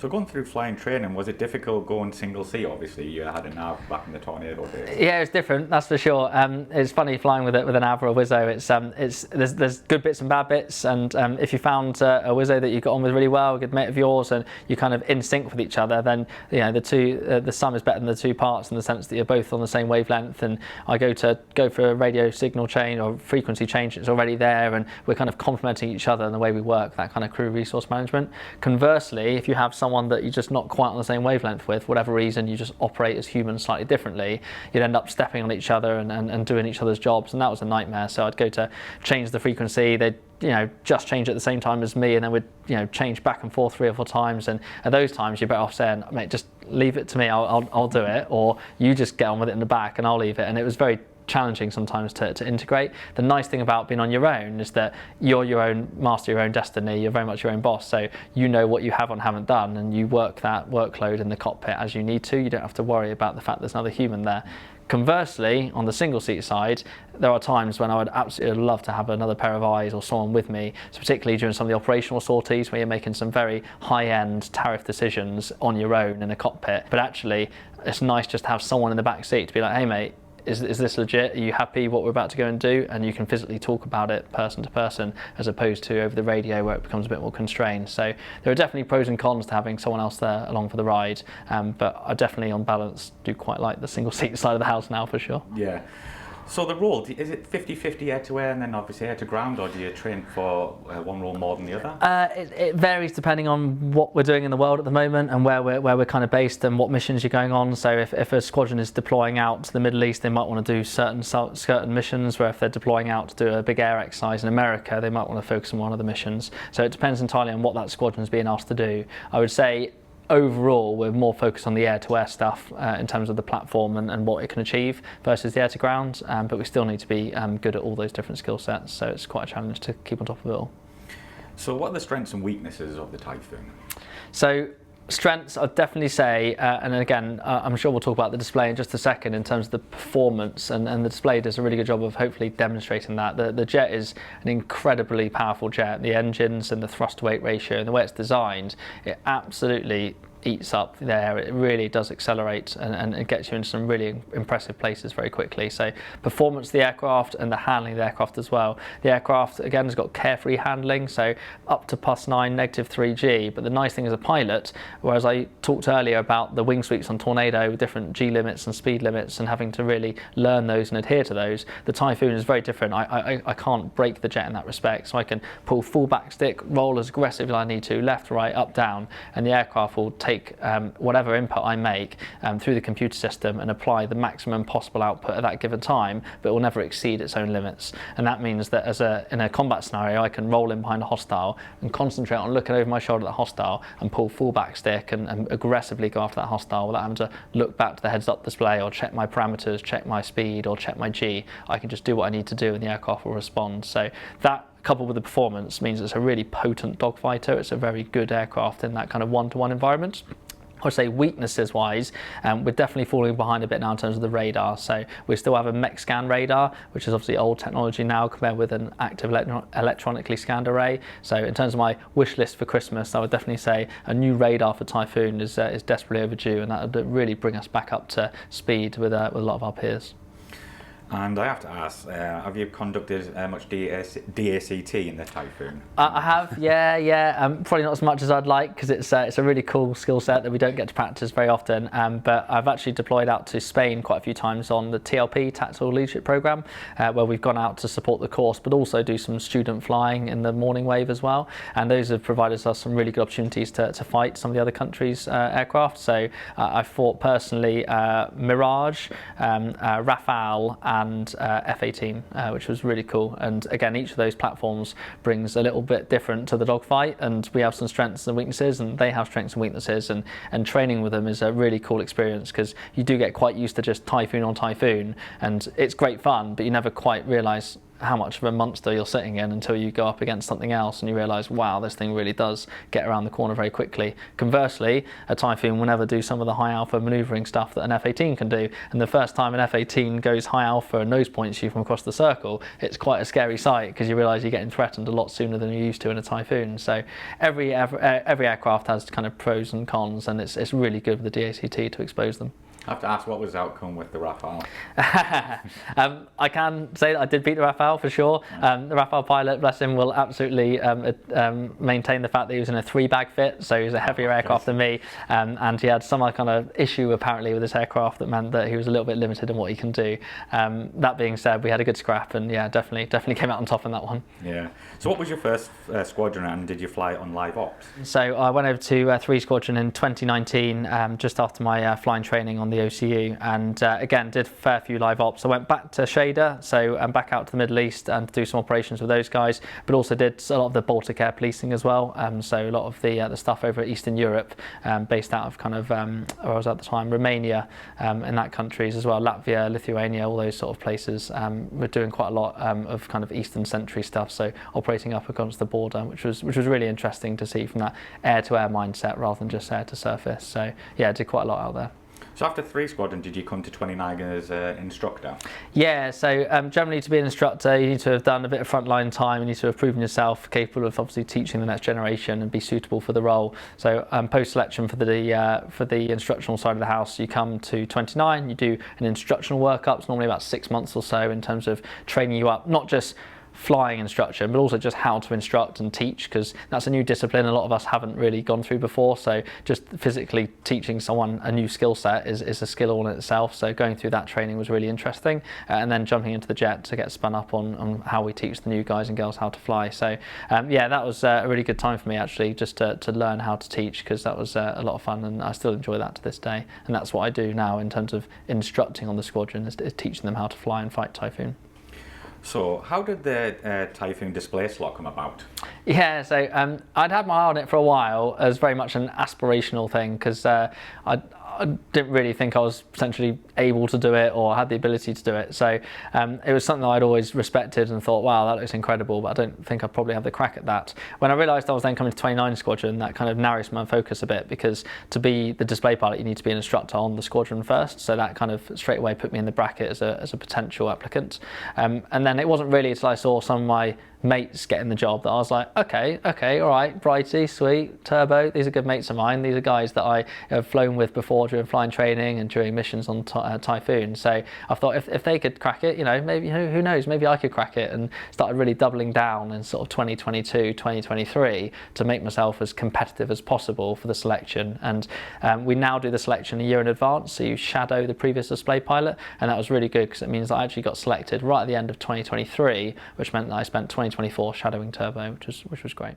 So going through flying training, was it difficult going single seat? Obviously, you had a nav back in the Tornado days. Yeah, it's different, that's for sure. It's funny flying with an AV or a Wizzo. There's good bits and bad bits, and if you found a Wizzo that you got on with really well, a good mate of yours, and you're kind of in sync with each other, then the sum is better than the two parts in the sense that you're both on the same wavelength. And I go for a radio signal change or frequency change, it's already there, and we're kind of complementing each other in the way we work, that kind of crew resource management. Conversely, if you have someone that you're just not quite on the same wavelength with, whatever reason, you just operate as humans slightly differently, you'd end up stepping on each other and doing each other's jobs, and that was a nightmare. So I'd go to change the frequency, they'd just change at the same time as me, and then we'd change back and forth 3 or 4 times, and at those times you're better off saying, mate, just leave it to me, I'll do it, or you just get on with it in the back and I'll leave it. And it was very challenging sometimes to integrate. The nice thing about being on your own is that you're your own master, your own destiny, you're very much your own boss, so you know what you have and haven't done, and you work that workload in the cockpit as you need to. You don't have to worry about the fact there's another human there. Conversely, on the single seat side, there are times when I would absolutely love to have another pair of eyes or someone with me, so particularly during some of the operational sorties where you're making some very high-end tariff decisions on your own in a cockpit. But actually, it's nice just to have someone in the back seat to be like, hey mate, is this legit? Are you happy what we're about to go and do? And you can physically talk about it person to person, as opposed to over the radio where it becomes a bit more constrained. So there are definitely pros and cons to having someone else there along for the ride, but I definitely on balance do quite like the single seat side of the house now, for sure. Yeah. So the role, is it 50-50 air to air and then obviously air to ground, or do you train for one role more than the other? It varies depending on what we're doing in the world at the moment and where we're kind of based and what missions you're going on. So if a squadron is deploying out to the Middle East, they might want to do certain missions, where if they're deploying out to do a big air exercise in America, they might want to focus on one of the missions. So it depends entirely on what that squadron is being asked to do. I would say overall, we're more focused on the air-to-air stuff in terms of the platform and what it can achieve versus the air-to-ground, but we still need to be good at all those different skill sets, so it's quite a challenge to keep on top of it all. So what are the strengths and weaknesses of the Typhoon? So strengths, I'd definitely say, and again, I'm sure we'll talk about the display in just a second in terms of the performance, and the display does a really good job of hopefully demonstrating that. The jet is an incredibly powerful jet. The engines and the thrust-to-weight ratio and the way it's designed, it absolutely eats up there. It really does accelerate and it gets you into some really impressive places very quickly. So performance of the aircraft and the handling of the aircraft as well. The aircraft again has got carefree handling, so up to +9, -3G, but the nice thing as a pilot, whereas I talked earlier about the wing sweeps on Tornado with different G limits and speed limits and having to really learn those and adhere to those, the Typhoon is very different. I can't break the jet in that respect, so I can pull full back stick, roll as aggressively as I need to, left, right, up, down, and the aircraft will take whatever input I make through the computer system and apply the maximum possible output at that given time, but it will never exceed its own limits. And that means that in a combat scenario, I can roll in behind a hostile and concentrate on looking over my shoulder at the hostile and pull full back stick and aggressively go after that hostile without having to look back to the heads-up display or check my parameters, check my speed or check my G. I can just do what I need to do and the aircraft will respond. So that, coupled with the performance, means it's a really potent dogfighter. It's a very good aircraft in that kind of one-to-one environment. I would say weaknesses wise, we're definitely falling behind a bit now in terms of the radar. So we still have a mech scan radar, which is obviously old technology now compared with an active electronically scanned array. So in terms of my wish list for Christmas, I would definitely say a new radar for Typhoon is desperately overdue, and that would really bring us back up to speed with a lot of our peers. And I have to ask, have you conducted much DACT in the Typhoon? I have, yeah. Probably not as much as I'd like, because it's a really cool skill set that we don't get to practice very often. But I've actually deployed out to Spain quite a few times on the TLP, Tactical Leadership Programme, where we've gone out to support the course, but also do some student flying in the morning wave as well. And those have provided us some really good opportunities to fight some of the other countries' aircraft. So I fought personally Mirage, Rafale, and F-18, which was really cool. And again, each of those platforms brings a little bit different to the dogfight, and we have some strengths and weaknesses, and they have strengths and weaknesses, and training with them is a really cool experience, because you do get quite used to just Typhoon on Typhoon, and it's great fun, but you never quite realise how much of a monster you're sitting in until you go up against something else and you realise, wow, this thing really does get around the corner very quickly. Conversely, a Typhoon will never do some of the high alpha manoeuvring stuff that an F-18 can do, and the first time an F-18 goes high alpha and nose points you from across the circle, it's quite a scary sight because you realise you're getting threatened a lot sooner than you're used to in a Typhoon. So every aircraft has kind of pros and cons, and it's really good with the DACT to expose them. I have to ask, what was the outcome with the Rafale? I can say that I did beat the Rafale for sure. The Rafale pilot, bless him, will absolutely maintain the fact that he was in a 3-bag fit, so he was a heavier aircraft than me, and he had some kind of issue apparently with this aircraft that meant that he was a little bit limited in what he can do. That being said, we had a good scrap, and yeah, definitely came out on top in that one. Yeah. So what was your first squadron, and did you fly it on live ops? So I went over to 3 Squadron in 2019, just after my flying training on the OCU, and again did a fair few live ops. I went back to Shader, so back out to the Middle East and do some operations with those guys, but also did a lot of the Baltic air policing as well. So a lot of the stuff over Eastern Europe, based out of kind of where I was at the time, Romania, in that countries as well, Latvia, Lithuania, all those sort of places. We're doing quite a lot of kind of Eastern Century stuff, so operating up against the border, which was really interesting to see from that air-to-air mindset rather than just air-to-surface. So yeah, I did quite a lot out there. So after 3 Squadron, did you come to 29 as an instructor? Yeah, so generally to be an instructor, you need to have done a bit of frontline time, you need to have proven yourself capable of obviously teaching the next generation and be suitable for the role. So post-selection for the instructional side of the house, you come to 29, you do an instructional workup. It's normally about 6 months or so in terms of training you up, not just flying instruction, but also just how to instruct and teach, because that's a new discipline a lot of us haven't really gone through before. So just physically teaching someone a new skill set is a skill all in itself. So going through that training was really interesting, and then jumping into the jet to get spun up on how we teach the new guys and girls how to fly. So yeah, that was a really good time for me actually, just to learn how to teach, because that was a lot of fun, and I still enjoy that to this day. And that's what I do now in terms of instructing on the squadron, is teaching them how to fly and fight Typhoon. So how did the Typhoon display slot come about? Yeah, so I'd had my eye on it for a while as very much an aspirational thing, because I didn't really think I was potentially able to do it or had the ability to do it. So it was something I'd always respected and thought, wow, that looks incredible, but I don't think I probably have the crack at that. When I realised I was then coming to 29 Squadron, that kind of narrows my focus a bit, because to be the display pilot, you need to be an instructor on the squadron first. So that kind of straight away put me in the bracket as a potential applicant. And then it wasn't really until I saw some of my mates getting the job that I was like, okay, all right, Brighty, sweet, Turbo, these are good mates of mine. These are guys that I have flown with before during flying training and during missions on Typhoon. So I thought if they could crack it, you know, maybe, who knows, maybe I could crack it, and started really doubling down in sort of 2022, 2023 to make myself as competitive as possible for the selection. And we now do the selection a year in advance, so you shadow the previous display pilot, and that was really good because it means that I actually got selected right at the end of 2023, which meant that I spent 2024 shadowing Turbo, which was great.